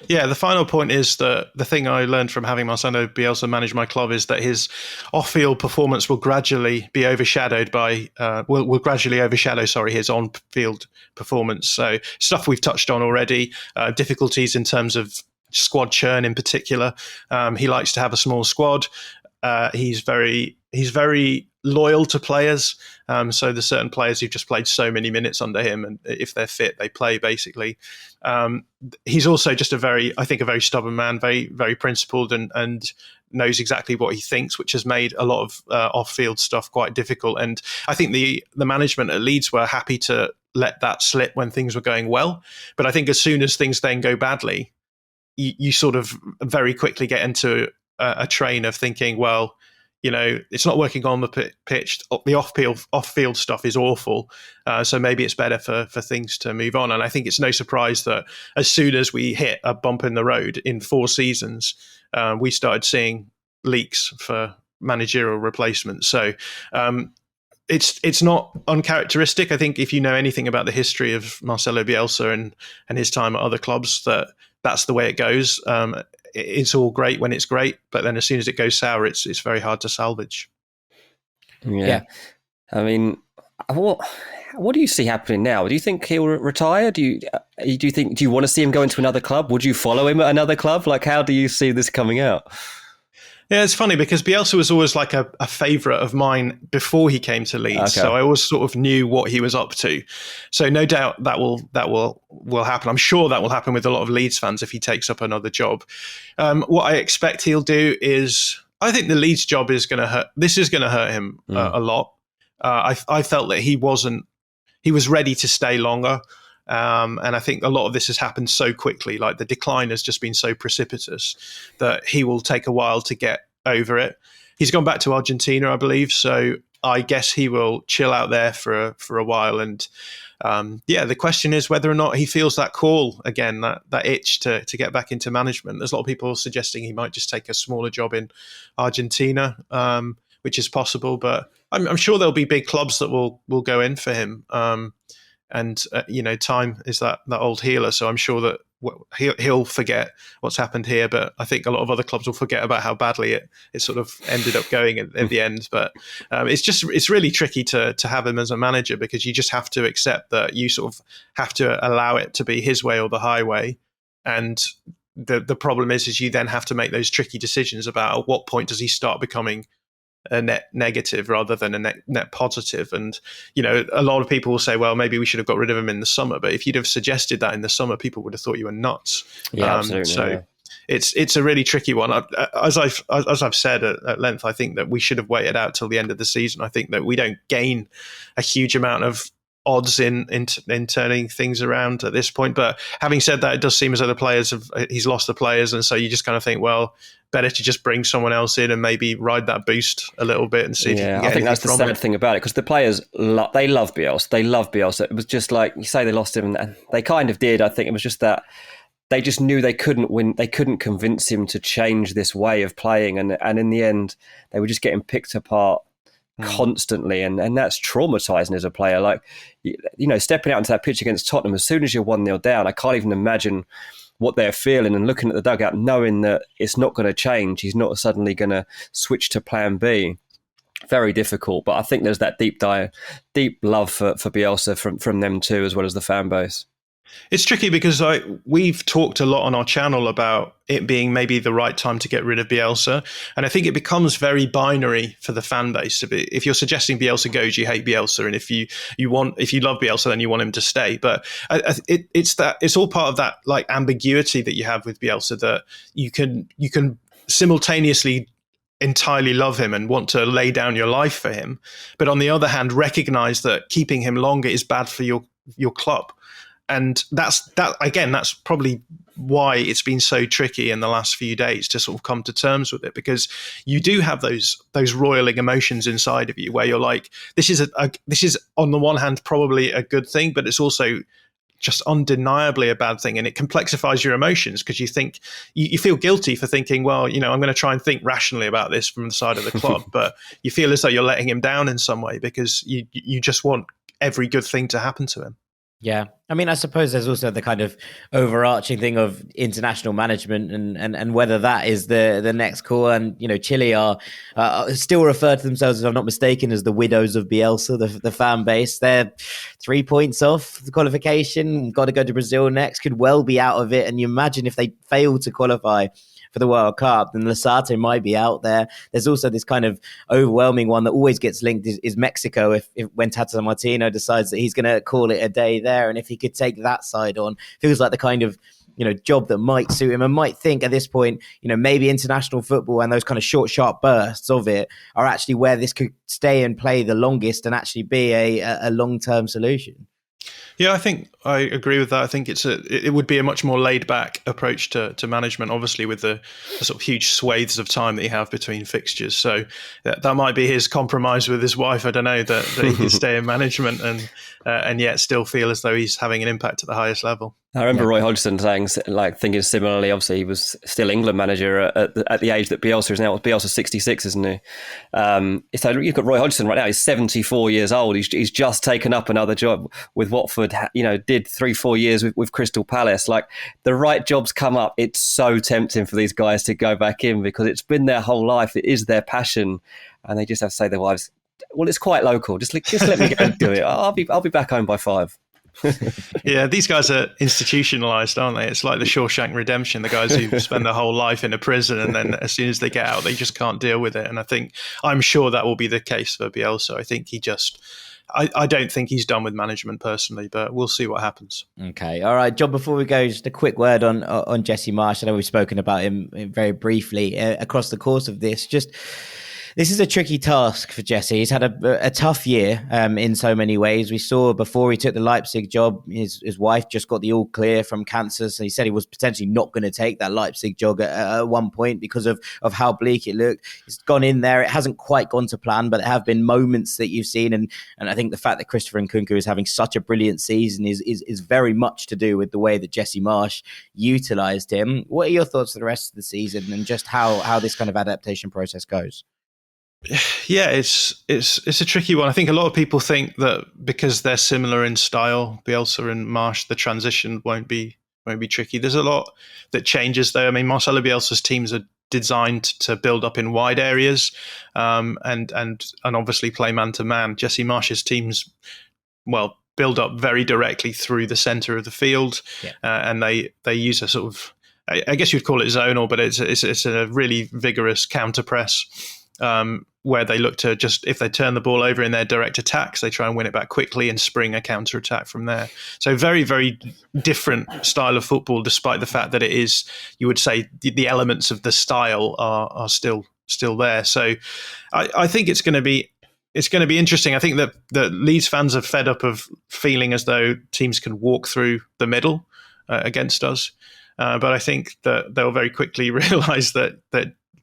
Yeah, the final point is that the thing I learned from having Marcelo Bielsa manage my club is that his off-field performance will gradually be overshadowed by will gradually overshadow, sorry, his on-field performance. So stuff we've touched on already, difficulties in terms of squad churn in particular. He likes to have a small squad. He's very loyal to players. So there's certain players who've just played so many minutes under him, and if they're fit, they play basically. He's also just a very stubborn man, very principled, and knows exactly what he thinks, which has made a lot of off-field stuff quite difficult. And I think the management at Leeds were happy to let that slip when things were going well. But I think as soon as things then go badly, you sort of very quickly get into a train of thinking, well, it's not working on the pitch. The off-field stuff is awful. So maybe it's better for things to move on. And I think it's no surprise that as soon as we hit a bump in the road in 4 seasons, we started seeing leaks for managerial replacements. So it's not uncharacteristic. I think if you know anything about the history of Marcelo Bielsa and his time at other clubs, that's the way it goes. It's all great when it's great, but then as soon as it goes sour, it's very hard to salvage. Yeah. I mean, what do you see happening now? Do you think he'll retire? Do you want to see him go into another club? Would you follow him at another club? Like, how do you see this coming out? Yeah, it's funny because Bielsa was always like a favourite of mine before he came to Leeds. Okay. So I always sort of knew what he was up to. So no doubt that will happen. I'm sure that will happen with a lot of Leeds fans if he takes up another job. What I expect he'll do is, I think the Leeds job is going to hurt. This is going to hurt him a lot. I felt that he was ready to stay longer. And I think a lot of this has happened so quickly, like the decline has just been so precipitous that he will take a while to get over it. He's gone back to Argentina, I believe. So I guess he will chill out there for a while. And the question is whether or not he feels that call again, that itch to get back into management. There's a lot of people suggesting he might just take a smaller job in Argentina, which is possible. But I'm sure there'll be big clubs that will go in for him. And time is that old healer. So I'm sure that he'll forget what's happened here, but I think a lot of other clubs will forget about how badly it sort of ended up going at the end. But it's really tricky to have him as a manager, because you just have to accept that you sort of have to allow it to be his way or the highway. And the problem is you then have to make those tricky decisions about at what point does he start becoming a net negative rather than a net positive. And a lot of people will say, well, maybe we should have got rid of him in the summer, but if you'd have suggested that in the summer, people would have thought you were nuts. Absolutely. So it's a really tricky one. As I've said at length, I think that we should have waited out till the end of the season. I think that we don't gain a huge amount of odds in turning things around at this point. But having said that, it does seem as though he's lost the players, and so you just kind of think, well, better to just bring someone else in and maybe ride that boost a little bit and see if you can get I think that's the sad it. thing about it, because the players, they love Bielsa. They love Bielsa. It was just like, you say they lost him, and they kind of did. I think it was just that they just knew they couldn't win. They couldn't convince him to change this way of playing. And in the end, they were just getting picked apart constantly. And that's traumatizing as a player. Like, stepping out into that pitch against Tottenham, as soon as you're 1-0 down, I can't even imagine what they're feeling, and looking at the dugout, knowing that it's not going to change. He's not suddenly going to switch to plan B. Very difficult. But I think there's that deep love for Bielsa from them too, as well as the fan base. It's tricky because we've talked a lot on our channel about it being maybe the right time to get rid of Bielsa. And I think it becomes very binary for the fan base. If you're suggesting Bielsa goes, you hate Bielsa. And if you love Bielsa, then you want him to stay. But it's all part of that like ambiguity that you have with Bielsa, that you can simultaneously entirely love him and want to lay down your life for him. But on the other hand, recognize that keeping him longer is bad for your club. And that's probably why it's been so tricky in the last few days to sort of come to terms with it, because you do have those roiling emotions inside of you where you're like, this is on the one hand probably a good thing, but it's also just undeniably a bad thing, and it complexifies your emotions because you think you feel guilty for thinking, well, I'm going to try and think rationally about this from the side of the club, but you feel as though you're letting him down in some way because you just want every good thing to happen to him. Yeah, I mean, I suppose there's also the kind of overarching thing of international management and whether that is the next call. And, you know, Chile are still referred to themselves, if I'm not mistaken, as the widows of Bielsa, the fan base. They're 3 points off the qualification, got to go to Brazil next, could well be out of it. And you imagine if they fail to qualify for the World Cup, then Lasarte might be out there. There's also this kind of overwhelming one that always gets linked is Mexico. If when Tata Martino decides that he's going to call it a day there, and if he could take that side on, feels like the kind of, you know, job that might suit him, and might think at this point, you know, maybe international football and those kind of short, sharp bursts of it are actually where this could stay and play the longest and actually be a long-term solution. Yeah, I think I agree with that. I think it would be a much more laid back approach to management, obviously with the sort of huge swathes of time that you have between fixtures. So that might be his compromise with his wife. I don't know, that he can stay in management and yet still feel as though he's having an impact at the highest level. I remember Roy Hodgson saying, like, thinking similarly. Obviously, he was still England manager at the age that Bielsa is now. Bielsa's 66, isn't he? So you've got Roy Hodgson right now. He's 74 years old. He's just taken up another job with Watford. You know, did 3-4 years with Crystal Palace. Like, the right jobs come up. It's so tempting for these guys to go back in because it's been their whole life. It is their passion, and they just have to say to their wives, "Well, it's quite local. Just let me go and do it. I'll be back home by 5." Yeah, these guys are institutionalized, aren't they? It's like the Shawshank Redemption, the guys who spend their whole life in a prison and then as soon as they get out, they just can't deal with it. And I'm sure that will be the case for Bielsa. I think I don't think he's done with management personally, but we'll see what happens. Okay. All right, John, before we go, just a quick word on Jesse Marsch. I know we've spoken about him very briefly across the course of this. This is a tricky task for Jesse. He's had a tough year in so many ways. We saw before he took the Leipzig job, his wife just got the all clear from cancer. So he said he was potentially not going to take that Leipzig job at one point because of how bleak it looked. He's gone in there. It hasn't quite gone to plan, but there have been moments that you've seen. And I think the fact that Christopher Nkunku is having such a brilliant season is very much to do with the way that Jesse Marsch utilised him. What are your thoughts for the rest of the season and just how this kind of adaptation process goes? Yeah, it's a tricky one. I think a lot of people think that because they're similar in style, Bielsa and Marsch, the transition won't be tricky. There's a lot that changes though. I mean, Marcelo Bielsa's teams are designed to build up in wide areas, and obviously play man to man. Jesse Marsch's teams, build up very directly through the center of the field, and they use a sort of, I guess you'd call it zonal, but it's a really vigorous counter press. Where they look to just, if they turn the ball over in their direct attacks, they try and win it back quickly and spring a counter attack from there. So very, very different style of football, despite the fact that it is, you would say, the elements of the style are still there. So I think it's going to be interesting. I think that Leeds fans are fed up of feeling as though teams can walk through the middle against us, but I think that they'll very quickly realise that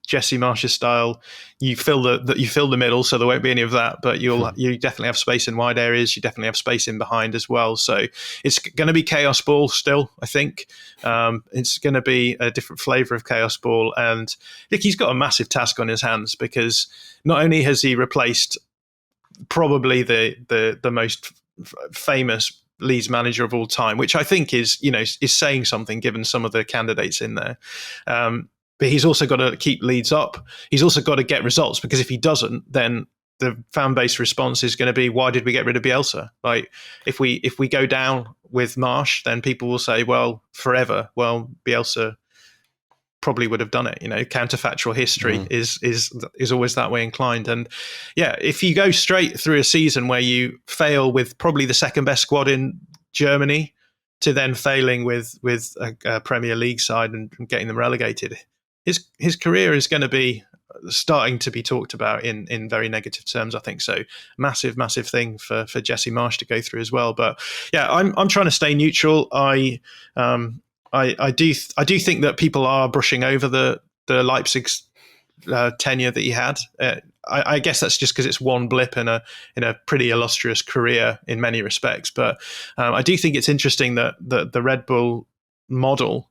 Jesse Marsch's style, you fill the middle, so there won't be any of that. But you definitely have space in wide areas. You definitely have space in behind as well. So it's going to be chaos ball still. I think it's going to be a different flavour of chaos ball. And look, he's got a massive task on his hands because not only has he replaced probably the most famous Leeds manager of all time, which I think is saying something given some of the candidates in there. But he's also got to keep Leeds up. He's also got to get results, because if he doesn't, then the fan base response is going to be, why did we get rid of Bielsa? Like, if we go down with Marsch, then people will say, well, forever. Well, Bielsa probably would have done it. Counterfactual history is always that way inclined. And yeah, if you go straight through a season where you fail with probably the second best squad in Germany to then failing with a Premier League side and getting them relegated, his career is going to be starting to be talked about in very negative terms, I think. So massive thing for Jesse Marsch to go through as well. But yeah, I'm trying to stay neutral. I do think that people are brushing over the Leipzig's tenure that he had. I guess that's just because it's one blip in a pretty illustrious career in many respects. But I do think it's interesting that the Red Bull model,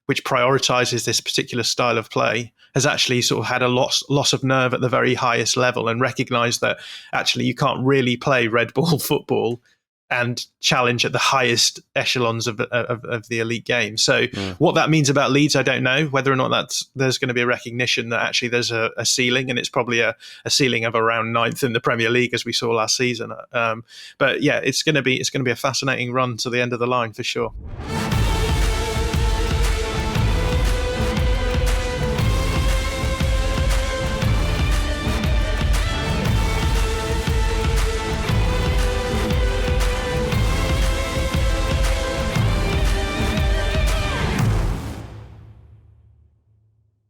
which prioritizes this particular style of play, has actually sort of had a loss of nerve at the very highest level, and recognized that actually you can't really play Red Bull football and challenge at the highest echelons of the elite game. So what that means about Leeds, I don't know. Whether or not there's going to be a recognition that actually there's a ceiling, and it's probably a ceiling of around 9th in the Premier League, as we saw last season. But yeah, it's going to be a fascinating run to the end of the line for sure.